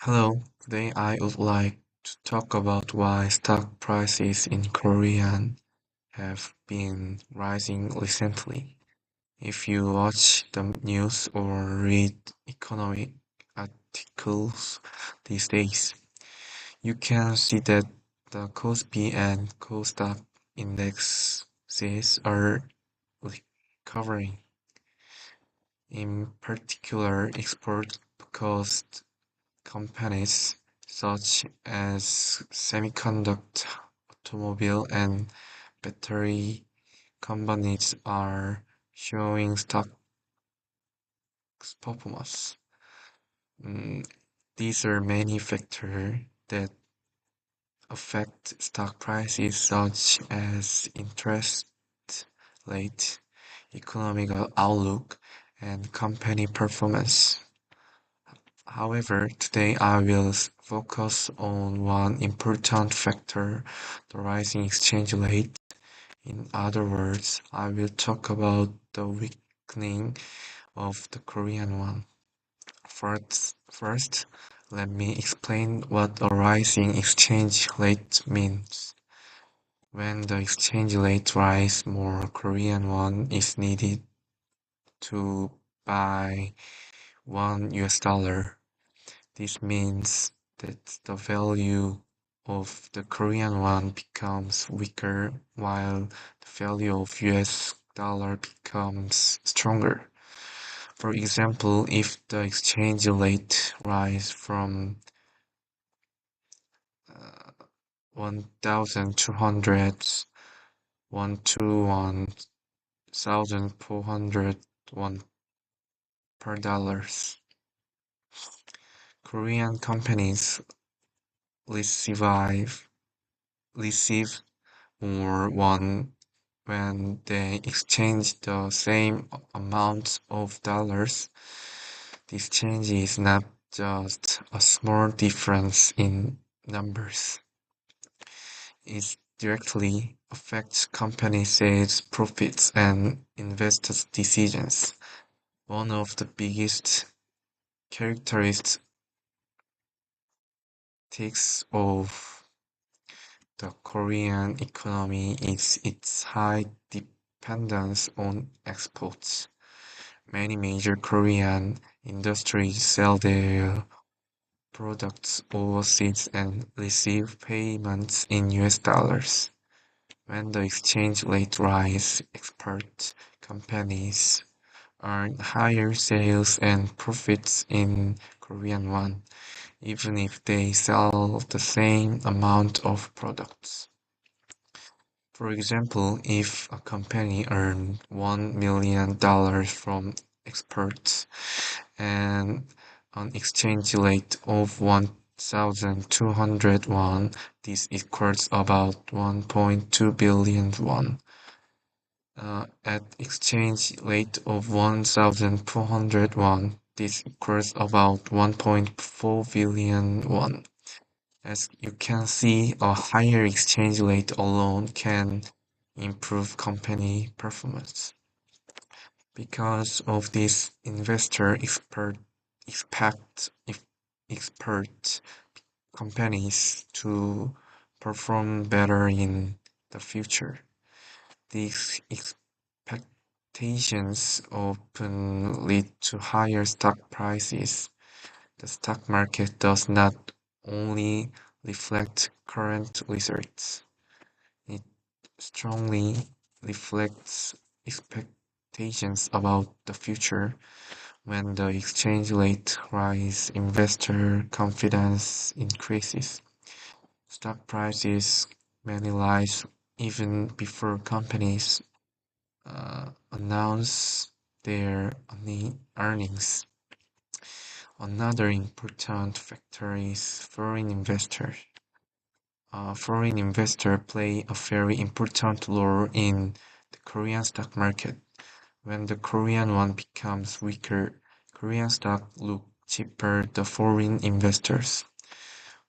Hello, today I would like to talk about why stock prices in Korea have been rising recently. If you watch the news or read economic articles these days, you can see that the Kospi and Kosdaq indexes are recovering. In particular, export-focused companies such as semiconductor, automobile, and battery companies are showing stock performance. Mm, these are many factors that affect stock prices, such as interest rate, economic outlook, and company performance. However, today I will focus on one important factor, the rising exchange rate. In other words, I will talk about the weakening of the Korean won. First, let me explain what a rising exchange rate means. When the exchange rate rises, more Korean won is needed to buy $1. This means that the value of the Korean won becomes weaker while the value of US dollar becomes stronger. For example, if the exchange rate rises from 1,200 won to 1,400 won per dollars, Korean companies receive receive more won when they exchange the same amount of dollars. This change is not just a small difference in numbers. It directly affects company sales, profits, and investors' decisions. One of the biggest characteristics of the Korean economy is its high dependence on exports. Many major Korean industries sell their products overseas and receive payments in US dollars. When the exchange rate rises, export companies earn higher sales and profits in Korean won, even if they sell the same amount of products. For example, if a company earned $1 million from exports and an exchange rate of 1,200 won, this equals about 1.2 billion won. At exchange rate of 1,400 won, this equals about 1.4 billion won. As you can see, a higher exchange rate alone can improve company performance. Because of this, expect expert companies to perform better in the future. These expectations often lead to higher stock prices. The stock market does not only reflect current results, it strongly reflects expectations about the future. When the exchange rate rises, investor confidence increases. Stock prices may rise even before companies announce their earnings. Another important factor is foreign investors. Foreign investors play a very important role in the Korean stock market. When the Korean won becomes weaker, Korean stock look cheaper to foreign investors.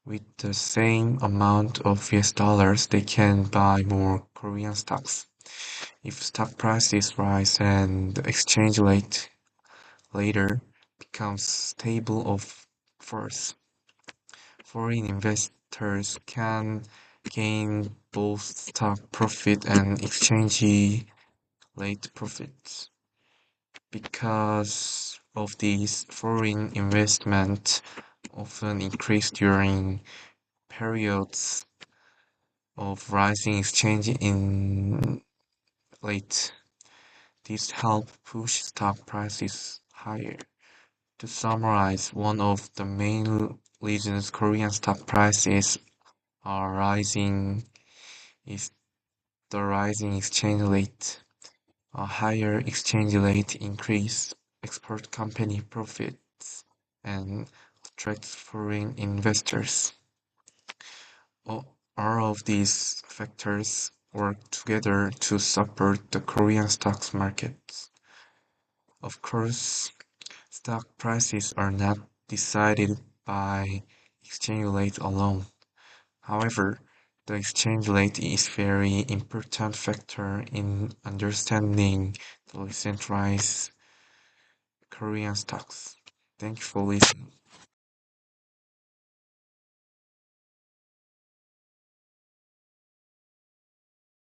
With the same amount of US dollars, they can buy more Korean stocks. If stock prices rise and the exchange rate later becomes stable of course, foreign investors can gain both stock profit and exchange rate profits. Because of these, foreign investment often increase during periods of rising exchange in late. This help push stock prices higher. To summarize, one of the main reasons Korean stock prices are rising is the rising exchange rate. A higher exchange rate increase export company profits and attracts foreign investors. All of these factors work together to support the Korean stocks market. Of course, stock prices are not decided by exchange rate alone. However, the exchange rate is very important factor in understanding the recent rise Korean stocks. Thank you for listening.